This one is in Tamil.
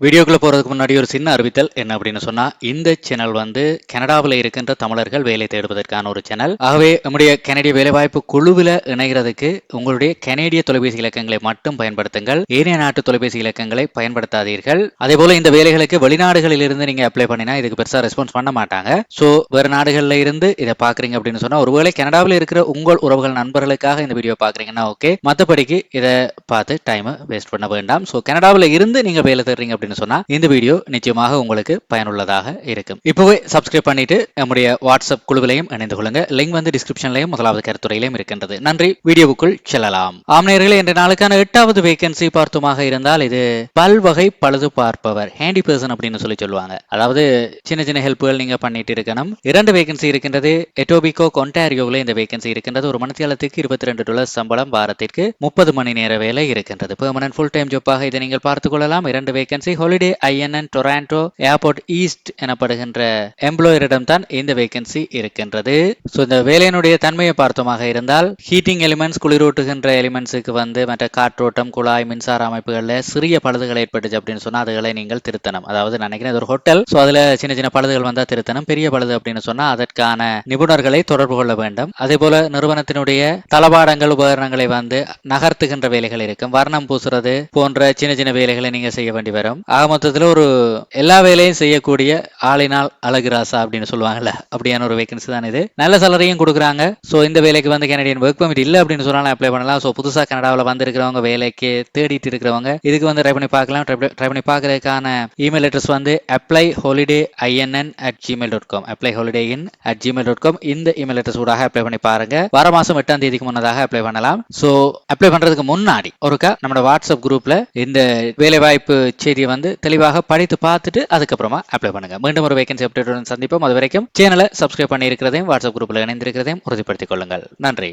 வீடியோக்குள்ள போறதுக்கு முன்னாடி ஒரு சின்ன அறிவித்தல் என்ன அப்படின்னு சொன்னா, இந்த சேனல் வந்து கனடாவில் இருக்கின்ற தமிழர்கள் வேலை தேடுவதற்கான ஒரு சேனல். ஆகவே நம்முடைய கனடிய வேலைவாய்ப்பு குழுவில் இணைகிறதுக்கு உங்களுடைய கனேடிய தொலைபேசி இலக்கங்களை மட்டும் பயன்படுத்துங்கள். ஏனைய நாட்டு தொலைபேசி இலக்கங்களை பயன்படுத்தாதீர்கள். அதே போல இந்த வேலைகளுக்கு வெளிநாடுகளில் இருந்து நீங்க அப்ளை பண்ணினா இதுக்கு பெருசா ரெஸ்பான்ஸ் பண்ண மாட்டாங்க. சோ வேற நாடுகள்ல இருந்து இதை பாக்குறீங்க அப்படின்னு சொன்னா, ஒருவேளை கனடாவில் இருக்கிற உங்கள் உறவுகள் நண்பர்களுக்காக இந்த வீடியோ பாக்குறீங்கன்னா ஓகே, மற்றபடிக்கு இதை பார்த்து டைம் வேஸ்ட் பண்ண வேண்டாம். சோ கனடாவில் இருந்து நீங்க வேலை தேடுறீங்க அப்படின்னு சொன்னா இந்த வீடியோ நிச்சயமாக உங்களுக்கு பயனுள்ளதாக இருக்கும். இப்பவே சப்ஸ்கிரைப் பண்ணிட்டு நம்முடைய வாட்ஸ்அப் குழுவிலையும் இணைந்து கொள்ளுங்க. லிங்க் வந்து டிஸ்கிரிப்ஷன்லையும் முதலாவது கருத்துரையிலையும் இருக்கின்றது. நன்றி. வீடியோவுக்குள் செல்லலாம். ஆம்நேயர்களே, இன்றைய நாளுக்கான 8வது வேகன்சி பார்த்தோமாக இருந்தால் இது பல்வகை பழுது பார்ப்பவர், ஹேண்டி பர்சன் அப்படின்னு சொல்லுவாங்க. அதாவது சின்ன சின்ன ஹெல்ப்புகள் நீங்க பண்ணிட்டு இருக்கணும். 2 வேகன்சி இருக்கின்றது. எட்டோபிகோ கொண்டாரியோவில் இந்த வேகன்சி இருக்கின்றது. ஒரு மணித்தியாலத்துக்கு $22 சம்பளம், வாரத்திற்கு 30 மணி நேர வேலை இருக்கின்றது. பெர்மனன்ட் ஃபுல் டைம் ஜாப்பாக இதை நீங்கள் பார்த்துக் கொள்ளலாம். 2 vacancy Holiday Inn Toronto airport east எனப்படுகின்ற எம்ப்ளாயரிடம் தான் இந்த வேகன்சி இருக்கின்றது. ஸோ இந்த வேலையினுடைய தன்மையை பார்த்தோமாக இருந்தால், ஹீட்டிங் எலிமெண்ட்ஸ், குளிரூட்டுகின்ற எலிமெண்ட்ஸுக்கு வந்து மற்ற காற்றோட்டம், குழாய், மின்சார அமைப்புகளில் சிறிய பழுதுகள் ஏற்பட்டுச்சு அப்படின்னு சொன்னா அதுகளை நீங்கள் திருத்தணும். அதாவது நினைக்கிறேன் ஒரு ஹோட்டல், ஸோ அதுல சின்ன சின்ன பழுதுகள் வந்தா திருத்தணும். பெரிய பழுது அப்படின்னு சொன்னா அதற்கான நிபுணர்களை தொடர்பு கொள்ள வேண்டும். அதே போல நிறுவனத்தினுடைய தளபாடங்கள், உபகரணங்களை வந்து நகர்த்துகின்ற வேலைகள் இருக்கும். வர்ணம் பூசுறது போன்ற சின்ன சின்ன வேலைகளை நீங்க செய்ய வேண்டி வரும். ஆக மொத்தத்தில் ஒரு எல்லா வேலையும் செய்யக்கூடிய ஆளினால் அழகு ராசா அப்படின்னு சொல்லுவாங்கல்ல, அப்படியான ஒரு வேகன்சி தான் இது. நல்ல சேலரியும் கொடுக்குறாங்க. ஸோ இந்த வேலைக்கு வந்து கனடியன் ஒர்க் பர்மிட் இல்லை அப்படின்னு சொன்னாலும் அப்ளை பண்ணலாம். ஸோ புதுசாக கனடாவில் வந்திருக்கிறவங்க, வேலைக்கு தேடிட்டு இருக்கிறவங்க இதுக்கு வந்து ட்ரை பண்ணி பார்க்கலாம். ட்ரை பண்ணி பார்க்கறதுக்கான இமெயில் அட்ரஸ் வந்து applyholidayinn@gmail.com applyholidayinn@gmail.com. இந்த இமெயில் அட்ரஸ் ஊடாக அப்ளை பண்ணி பாருங்க. வர மாசம் 8ஆம் தேதிக்கு முன்னதாக அப்ளை பண்ணலாம். ஸோ அப்ளை பண்றதுக்கு முன்னாடி ஒருக்கா நம்ம வாட்ஸ்அப் குரூப்ல இந்த வேலை வாய்ப்பு செய்தியை வந்து தெளிவாக படித்து பார்த்துட்டு அதுக்கப்புறமா அப்ளை பண்ணுங்க. மீண்டும் ஒரு வேகன்சி அப்டேட்டுடன் சந்திப்போம். அது வரைக்கும் சேனலை சப்ஸ்கிரைப் பண்ணி இருக்கிறதையும் வாட்ஸ்அப் குரூப்ல இணைந்திருக்கிறதையும் உறுதிப்படுத்திக் கொள்ளுங்கள். நன்றி.